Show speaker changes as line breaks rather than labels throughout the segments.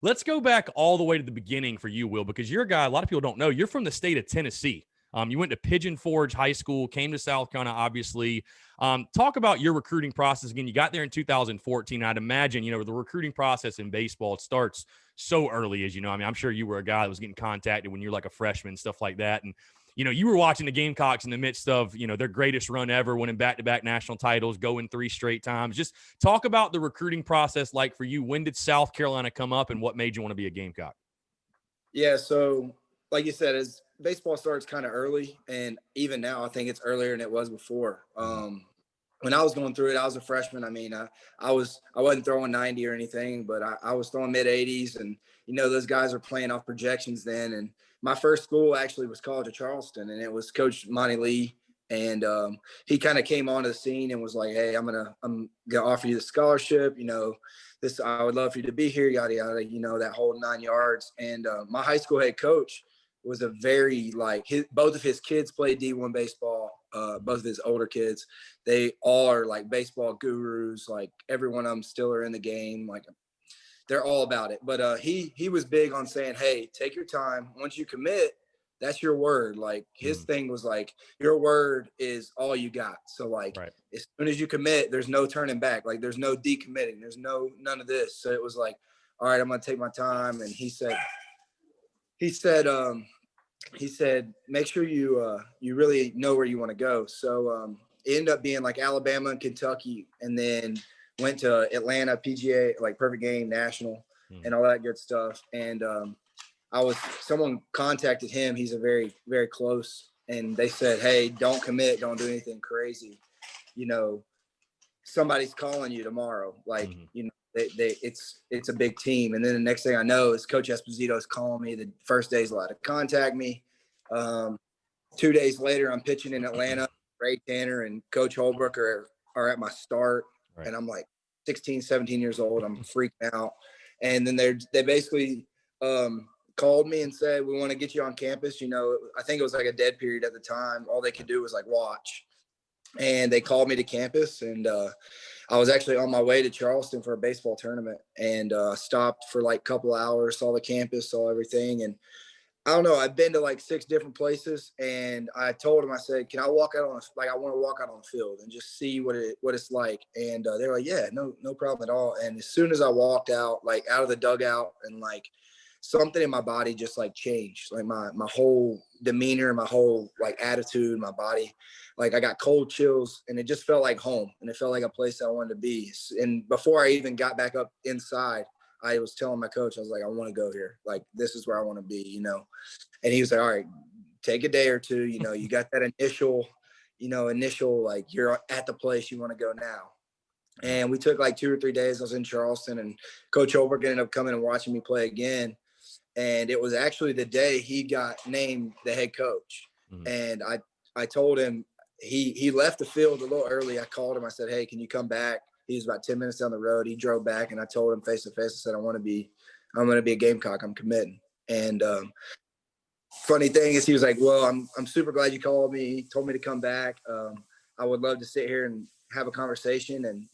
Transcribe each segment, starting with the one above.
Let's go back all the way to the beginning for you, Will, because you're a guy a lot of people don't know. You're from the state of Tennessee. You went to Pigeon Forge High School, came to South Carolina, obviously. Talk about your recruiting process again. You got there in 2014. I'd imagine, the recruiting process in baseball, it starts so early, as you know. I mean, I'm sure you were a guy that was getting contacted when you're like a freshman, stuff like that. And, you were watching the Gamecocks in the midst of, their greatest run ever, winning back-to-back national titles, going 3 straight times. Just talk about the recruiting process like for you. When did South Carolina come up and what made you want to be a Gamecock?
Yeah, so like you said, as baseball starts kind of early, and even now I think it's earlier than it was before. When I was going through it, I was a freshman. I mean, I wasn't throwing 90 or anything, but I was throwing mid 80s, and those guys are playing off projections then. And my first school actually was College of Charleston, and it was Coach Monty Lee, and he kind of came onto the scene and was like, "Hey, I'm gonna offer you the scholarship. This I would love for you to be here, yada yada. That whole 9 yards." And my high school head coach was a very both of his kids played D1 baseball. Both of his older kids, they all are like baseball gurus. Like every one of them still are in the game. Like they're all about it. But he was big on saying, "Hey, take your time. Once you commit, that's your word." Like his thing was like, your word is all you got. So like,
Right.
as soon as you commit, there's no turning back. Like there's no decommitting. There's none of this. So it was like, all right, I'm gonna take my time. And he said, make sure you really know where you want to go. So it ended up being like Alabama and Kentucky, and then went to Atlanta, PGA, like Perfect Game, National, and all that good stuff. And someone contacted him. He's a very, very close, and they said, "Hey, don't commit. Don't do anything crazy. Somebody's calling you tomorrow. Like, it's a big team." And then the next thing I know is Coach Esposito is calling me. The first day he's allowed to contact me. 2 days later, I'm pitching in Atlanta. Ray Tanner and Coach Holbrook are at my start. Right. And I'm like 16, 17 years old. I'm freaking out. And then they basically called me and said, "We want to get you on campus." I think it was like a dead period at the time. All they could do was like watch. And they called me to campus, and I was actually on my way to Charleston for a baseball tournament, and stopped for like a couple of hours, saw the campus, saw everything. And I don't know, I've been to like 6 different places, and I told them, I said, "Can I walk out I want to walk out on the field and just see what it's like." And they were like, "Yeah, no problem at all." And as soon as I walked out, like out of the dugout, and like something in my body just like changed, like my whole demeanor, my whole like attitude, my body, like I got cold chills, and it just felt like home, and it felt like a place I wanted to be. And before I even got back up inside, I was telling my coach, I was like, "I want to go here. Like, this is where I want to be," And he was like, "All right, take a day or two. You got that initial, like you're at the place you want to go now." And we took like 2 or 3 days. I was in Charleston, and Coach Holbrook ended up coming and watching me play again. And it was actually the day he got named the head coach. And I told him, he left the field a little early. I called him. I said, "Hey, can you come back?" He was about 10 minutes down the road. He drove back, and I told him face to face, I said, I'm going to be a Gamecock. I'm committing. And funny thing is, he was like, "Well, I'm super glad you called me." He told me to come back. I would love to sit here and have a conversation and,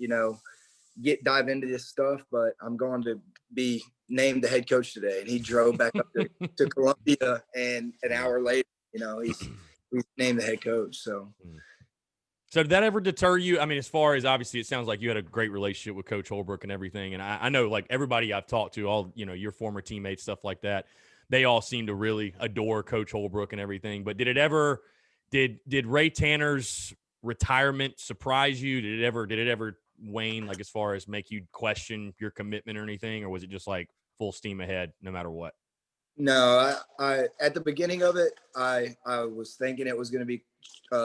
dive into this stuff, but I'm going to be named the head coach today. And he drove back up to Columbia, and an hour later, he's named the head coach. So
did that ever deter you? I mean, as far as obviously it sounds like you had a great relationship with Coach Holbrook and everything. And I know like everybody I've talked to, all, your former teammates, stuff like that, they all seem to really adore Coach Holbrook and everything. But did Ray Tanner's retirement surprise you? Did it ever wane, like as far as make you question your commitment or anything? Or was it just like full steam ahead no matter what?
No, I at the beginning of it, I was thinking it was going to be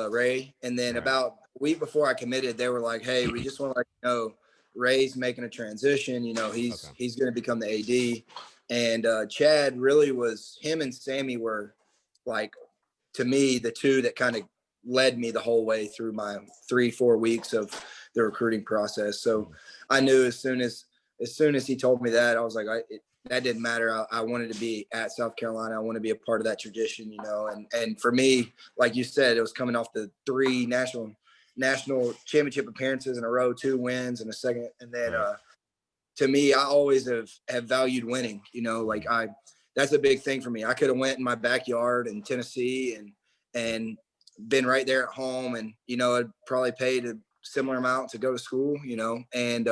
Ray. And then about a week before I committed, they were like, "Hey, we just want to let you know Ray's making a transition. He's going to become the AD." And Chad really was, him and Sammy were like, to me, the two that kind of led me the whole way through my 3-4 weeks of the recruiting process. So I knew as soon as he told me that, I was like, that didn't matter. I wanted to be at South Carolina. I want to be a part of that tradition, and for me, like you said, it was coming off the 3 national championship appearances in a row, 2 wins and a second. And then to me, I always have valued winning, you know, like that's a big thing for me. I could have went in my backyard in Tennessee and been right there at home, and, you know, I'd probably paid a similar amount to go to school, you know, and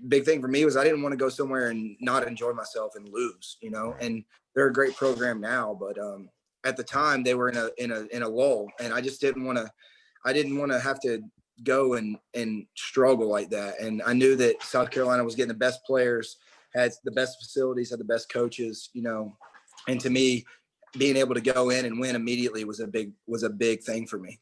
big thing for me was I didn't want to go somewhere and not enjoy myself and lose, you know, and they're a great program now, but at the time they were in a lull, and I just didn't want to have to go and struggle like that. And I knew that South Carolina was getting the best players, had the best facilities, had the best coaches, you know, and to me, being able to go in and win immediately was a big thing for me.